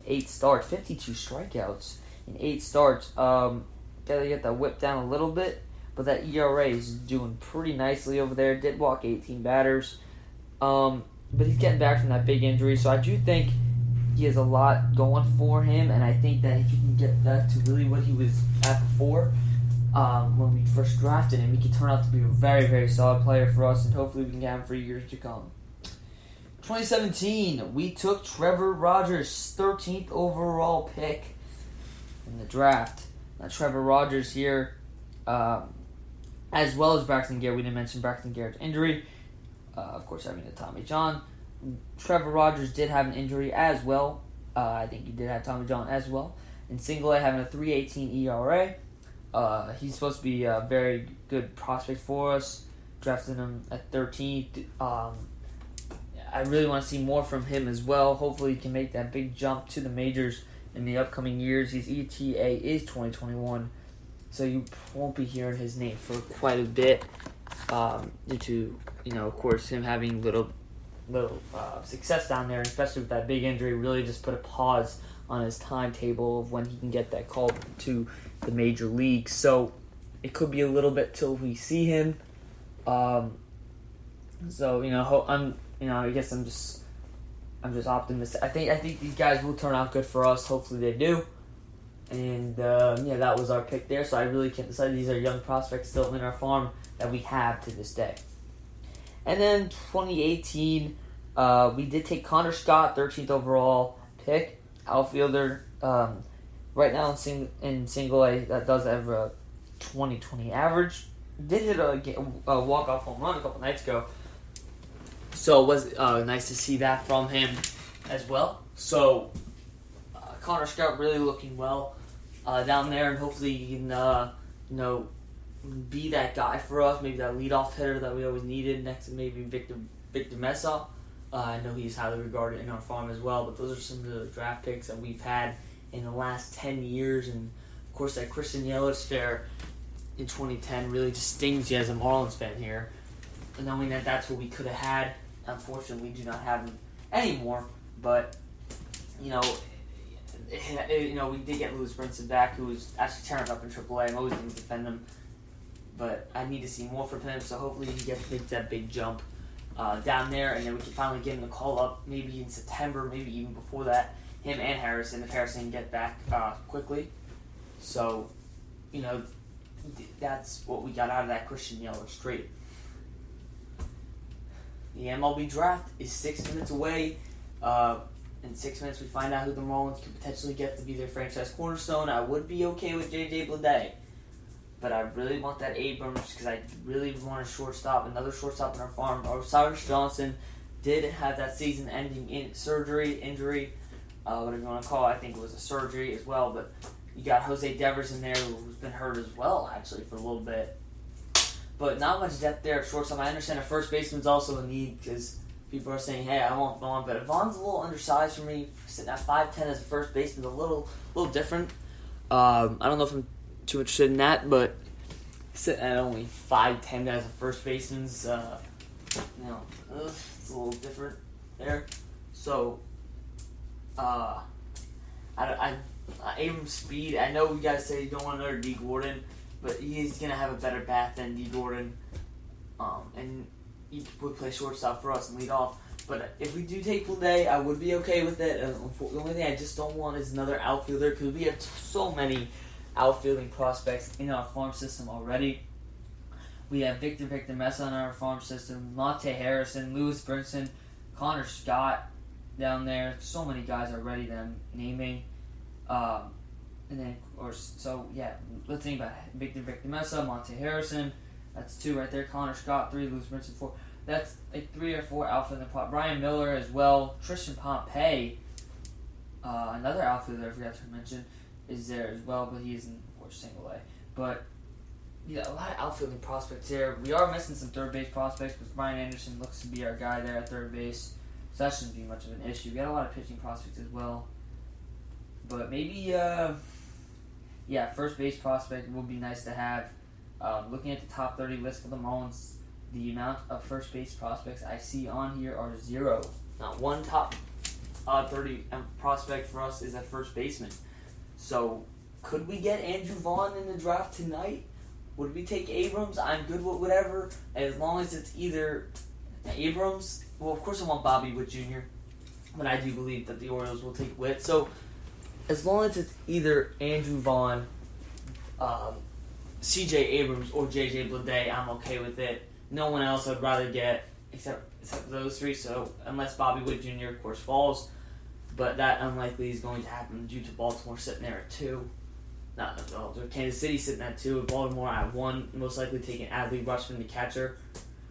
8 starts, 52 strikeouts in 8 starts. Gotta get that whip down a little bit, but that ERA is doing pretty nicely over there. Did walk 18 batters. But he's getting back from that big injury, so I do think he has a lot going for him, and I think that if he can get back to really what he was at before, when we first drafted him, he could turn out to be a very, very solid player for us, and hopefully we can get him for years to come. 2017, we took Trevor Rogers, 13th overall pick in the draft. Now, Trevor Rogers here, as well as Braxton Garrett. We didn't mention Braxton Garrett's injury. Of course, having a Tommy John. Trevor Rogers did have an injury as well. I think he did have Tommy John as well. And Single A having a 3.18 ERA. He's supposed to be a very good prospect for us. Drafted him at 13th. I really want to see more from him as well. Hopefully he can make that big jump to the majors in the upcoming years. His ETA is 2021, so you won't be hearing his name for quite a bit due to, of course, him having little success down there, especially with that big injury. Really just put a pause on his timetable of when he can get that call to the major leagues. So it could be a little bit till we see him. I guess I'm just optimistic. I think these guys will turn out good for us. Hopefully they do. And that was our pick there. So I really can't decide. These are young prospects still in our farm that we have to this day. And then 2018, we did take Connor Scott, 13th overall pick, outfielder. Right now in Single A, that does have a 2020 average. Did hit a walk-off home run a couple nights ago. So it was nice to see that from him as well. So Connor Scott really looking well down there, and hopefully he can be that guy for us, maybe that leadoff hitter that we always needed next to maybe Victor Mesa. I know he's highly regarded in our farm as well, but those are some of the draft picks that we've had in the last 10 years, and of course that Christian Yelich there in 2010 really just stings you as a Marlins fan here, and knowing that that's what we could have had. Unfortunately, we do not have him anymore, but we did get Lewis Brinson back, who was actually tearing up in AAA. I'm always going to defend him, but I need to see more from him, so hopefully he gets that big jump down there, and then we can finally get him a call up maybe in September, maybe even before that, him and Harrison, if Harrison can get back quickly. So, that's what we got out of that Christian Yelich trade. The MLB draft is 6 minutes away. In 6 minutes, we find out who the Marlins could potentially get to be their franchise cornerstone. I would be okay with J.J. Bleday, but I really want that Abrams because I really want another shortstop in our farm. Cyrus Johnson did have that season-ending injury, whatever you want to call it. I think it was a surgery as well, but you got Jose Devers in there who's been hurt as well, actually, for a little bit. But not much depth there at shortstop. I understand a first baseman's also a need because people are saying, hey, I want Vaughn, but Vaughn's a little undersized for me. Sitting at 5'10" as a first baseman is a little different. I don't know if I'm too interested in that, but sitting at only 5'10" as a first baseman's, it's a little different there. So, Abrams' speed. I know you guys say you don't want another D. Gordon, but he's going to have a better bat than D. Gordon. And he would play shortstop for us and lead off. But if we do take Bleday, I would be okay with it. The only thing I just don't want is another outfielder because we have so many outfielding prospects in our farm system already. We have Victor Mesa in our farm system, Monte Harrison, Lewis Brinson, Connor Scott down there. So many guys already that I'm naming. Let's think about it. Victor Mesa, Monte Harrison. That's 2 right there. Connor Scott, 3. Lewis Brinson, 4. That's like 3 or 4 outfielding pot. Brian Miller as well. Tristan Pompey, another outfielder I forgot to mention, is there as well, but he isn't, of course, Single A. But a lot of outfielding prospects there. We are missing some third base prospects, but Brian Anderson looks to be our guy there at third base, so that shouldn't be much of an issue. We got a lot of pitching prospects as well. But maybe, first base prospect would be nice to have. Looking at the top 30 list for the Marlins, the amount of first base prospects I see on here are 0. Not one top 30 prospect for us is at first baseman. So, could we get Andrew Vaughn in the draft tonight? Would we take Abrams? I'm good with whatever, as long as it's either Abrams. Well, of course I want Bobby Witt Jr., but I do believe that the Orioles will take Witt. So, as long as it's either Andrew Vaughn, C.J. Abrams, or J.J. Bleday, I'm okay with it. No one else I'd rather get except those three. So, unless Bobby Witt Jr., of course, falls. But that unlikely is going to happen due to Baltimore sitting there at 2. Kansas City sitting at 2, and Baltimore at 1, most likely taking Adley Rutschman, the catcher.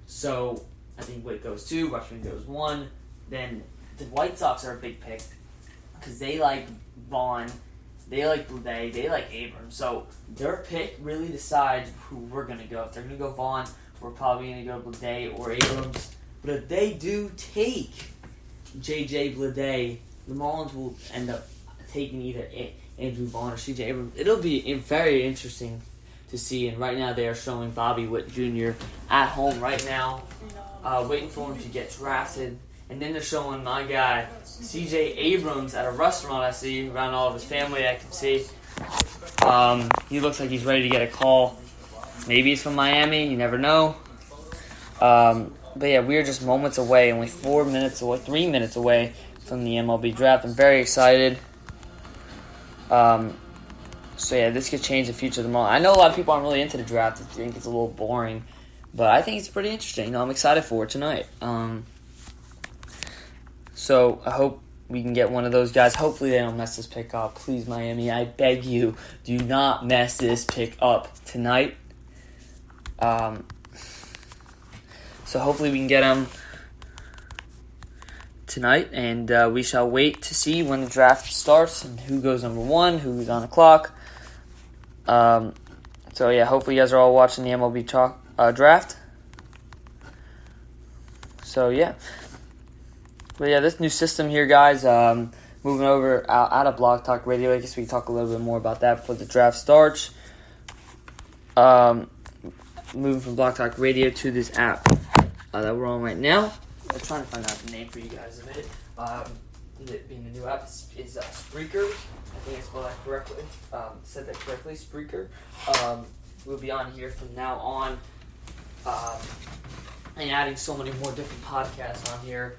So, I think Witt goes 2, Rutschman goes 1. Then the White Sox are a big pick because they like Vaughn, they like Bleday, they like Abrams. So, their pick really decides who we're going to go. If they're going to go Vaughn, we're probably going to go Bleday or Abrams. But if they do take J.J. Bleday, the Marlins will end up taking either Andrew Vaughn or C.J. Abrams. It'll be very interesting to see. And right now they are showing Bobby Witt Jr. at home right now, waiting for him to get drafted. And then they're showing my guy, C.J. Abrams, at a restaurant I see around all of his family I can see. He looks like he's ready to get a call. Maybe he's from Miami. You never know. But yeah, we're just moments away, only 3 minutes away from the MLB draft. I'm very excited. So yeah, this could change the future of the Marlins. I know a lot of people aren't really into the draft. I think it's a little boring, but I think it's pretty interesting. I'm excited for it tonight. So I hope we can get one of those guys. Hopefully they don't mess this pick up. Please, Miami, I beg you, do not mess this pick up tonight. So hopefully we can get him tonight, and we shall wait to see when the draft starts and who goes number 1, who's on the clock. So yeah, hopefully you guys are all watching the MLB draft. So yeah. But yeah, this new system here, guys, moving over out of Blog Talk Radio. I guess we can talk a little bit more about that before the draft starts. Moving from Blog Talk Radio to this app that we're on right now. I'm trying to find out the name for you guys in a minute. It being the new app is Spreaker. I think I spelled that correctly. Said that correctly, Spreaker. We'll be on here from now on, and adding so many more different podcasts on here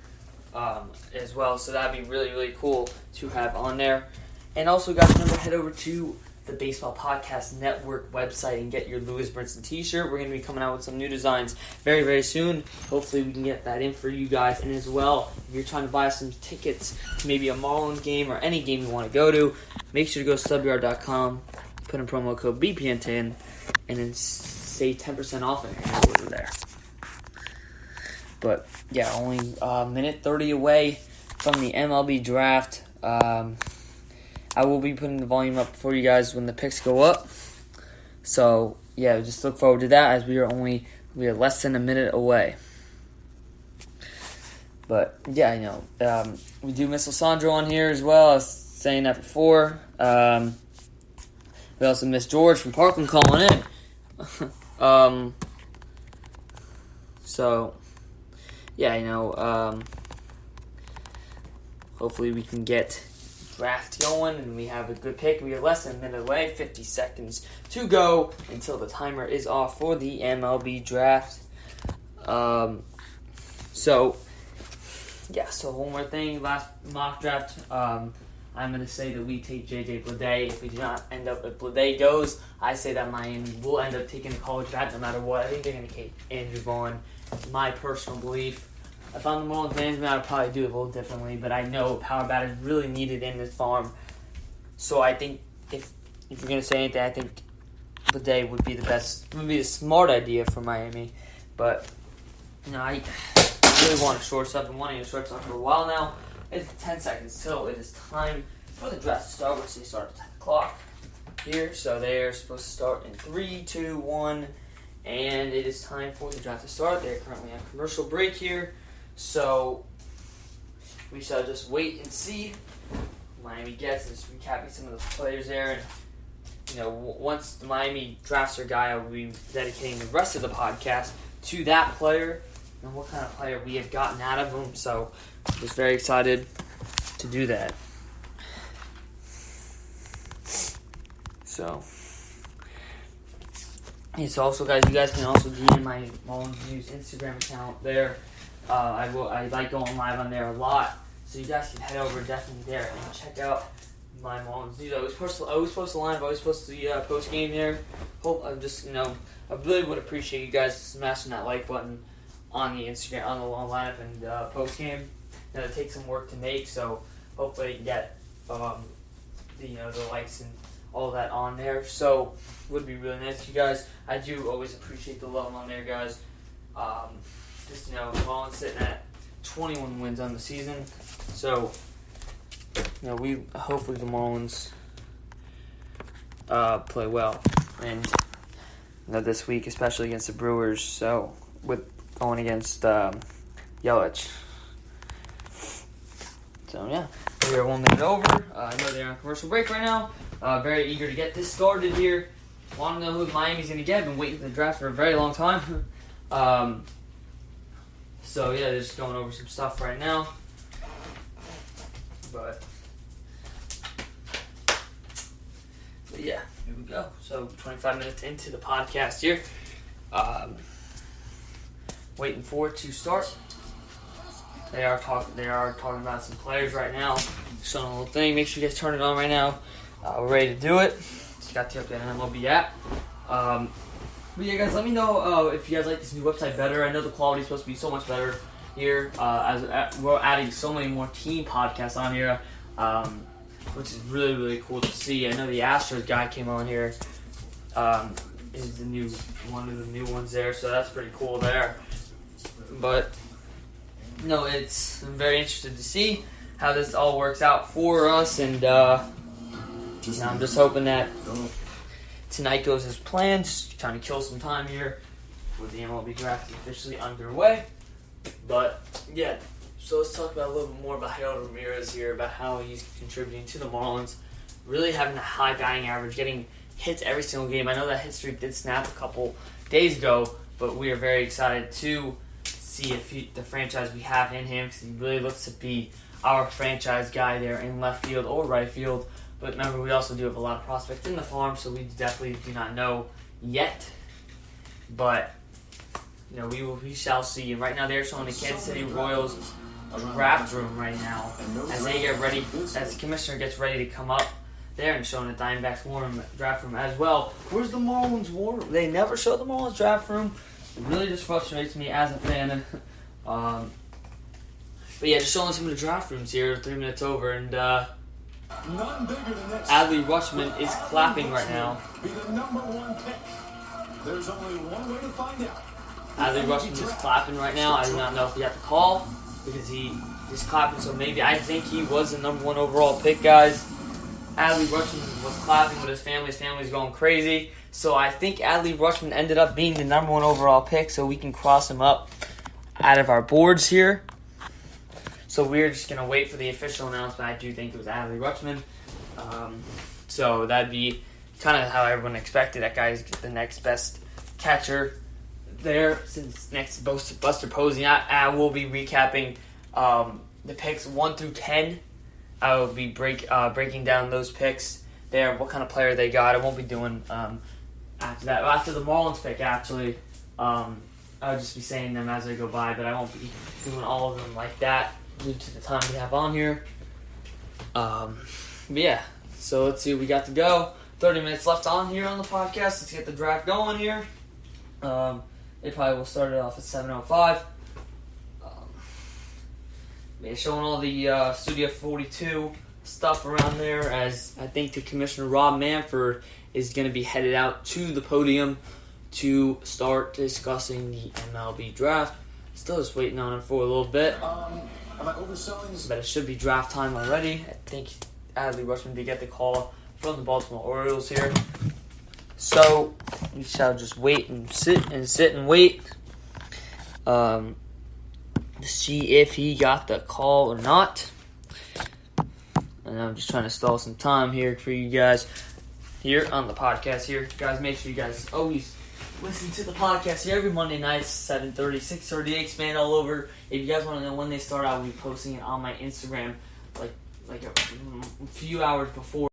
as well. So that'd be really, really cool to have on there. And also, guys, remember, head over to the Baseball Podcast Network website and get your Lewis Brinson t-shirt. We're going to be coming out with some new designs very, very soon. Hopefully we can get that in for you guys. And as well, if you're trying to buy some tickets to maybe a Marlins game or any game you want to go to, make sure to go to subyard.com, put in promo code BPN10, and then save 10% off it and order there. But yeah, only a minute 30 away from the MLB draft. I will be putting the volume up for you guys when the picks go up. So, yeah, just look forward to that as we are less than a minute away. But, yeah, I know. We do miss Alessandro on here as well. I was saying that before. We also miss George from Parkland calling in. So, yeah, you know, hopefully we can get draft going and we have a good pick. We are less than a minute away, 50 seconds to go until the timer is off for the MLB draft. So one more thing, last mock draft, I'm going to say that we take J.J. Bleday. If we do not end up with Bleday goes, I say that Miami will end up taking a college draft no matter what. I think they're going to take Andrew Vaughn, my personal belief. If I'm the Marlins management, I would probably do it a little differently, but I know power bat is really needed in this farm. So I think if you're going to say anything, I think Bleday would be the smart idea for Miami. But, you know, I really want a shortstop. I've been wanting a shortstop for a while now. It's 10 seconds till it is time for the draft to start, which they start at 10 o'clock here. So they are supposed to start in 3, 2, 1, and it is time for the draft to start. They're currently on commercial break here. So we shall just wait and see who Miami gets. Just recapping some of those players there, and you know, once the Miami drafts their guy, I will be dedicating the rest of the podcast to that player and what kind of player we have gotten out of him. So just very excited to do that. So, it's also, guys, you guys can also DM my Marlins News Instagram account there. I like going live on there a lot, so you guys can head over definitely there and check out my Marlins News. I always post a line. I always post the post game there. I really would appreciate you guys smashing that like button on the Instagram, on the long lineup and post game. It takes some work to make, so hopefully you can get the likes and all that on there. So would be really nice, you guys. I do always appreciate the love on there, guys. Marlins sitting at 21 wins on the season, so we hopefully the Marlins play well, and this week, especially against the Brewers. So with going against Yelich. So yeah, we are 1 minute over. I know they're on commercial break right now. Very eager to get this started here. Want to know who Miami's going to get. I've been waiting for the draft for a very long time. So yeah, they're just going over some stuff right now. But yeah, here we go. So 25 minutes into the podcast here. Waiting for it to start. They are talking about some players right now. Showing a little thing. Make sure you guys turn it on right now. We're ready to do it. Just got the update on MLB app. But yeah, guys, let me know if you guys like this new website better. I know the quality is supposed to be so much better here. As we're adding so many more team podcasts on here, which is really, really cool to see. I know the Astros guy came on here. Is one of the new ones there, so that's pretty cool there. But no, I'm very interested to see how this all works out for us, and I'm just hoping that tonight goes as planned. Just trying to kill some time here with the MLB draft officially underway. But yeah, so let's talk about a little bit more about Harold Ramirez here, about how he's contributing to the Marlins, really having a high batting average, getting hits every single game. I know that hit streak did snap a couple days ago, but we are very excited to see if the franchise we have in him, because he really looks to be our franchise guy there in left field or right field. But remember, we also do have a lot of prospects in the farm, so we definitely do not know yet. But we shall see. And right now, they're showing the Kansas City Royals draft room right now as they get ready, as the commissioner gets ready to come up there, and showing the Diamondbacks draft room as well. Where's the Marlins war room? They never show the Marlins draft room. It really just frustrates me as a fan. But yeah, just showing some of the draft rooms here. 3 minutes over, and Adley Rutschman is clapping right now. There's only one way to find out. Adley Rutschman is clapping right now. I do not know if he got the call because he is clapping. So maybe I think he was the number 1 overall pick, guys. Adley Rutschman was clapping with his family. His family's going crazy. So I think Adley Rutschman ended up being the number 1 overall pick. So we can cross him up out of our boards here. So we're just going to wait for the official announcement. I do think it was Adley Rutschman. So that'd be kind of how everyone expected. That guy's the next best catcher there since next Buster Posey. I will be recapping the picks 1 through 10. I will be breaking down those picks there, what kind of player they got. I won't be doing after that. After the Marlins pick, actually, I'll just be saying them as they go by, but I won't be doing all of them like that due to the time we have on here. But yeah, so let's see what we got to go. 30 minutes left on here on the podcast. Let's get the draft going here. They probably will start it off at 7:05. Showing all the Studio 42 stuff around there, as I think the Commissioner Rob Manfred is going to be headed out to the podium to start discussing the MLB draft. Still just waiting on it for a little bit. Am I overselling this? But it should be draft time already. I think Adley Rutschman did get the call from the Baltimore Orioles here. So we shall just wait and sit and wait to see if he got the call or not. And I'm just trying to stall some time here for you guys here on the podcast here. Guys, make sure you guys always listen to the podcast here every Monday night, 7:30, 6:30, expand all over. If you guys want to know when they start, I'll be posting it on my Instagram like like a few hours before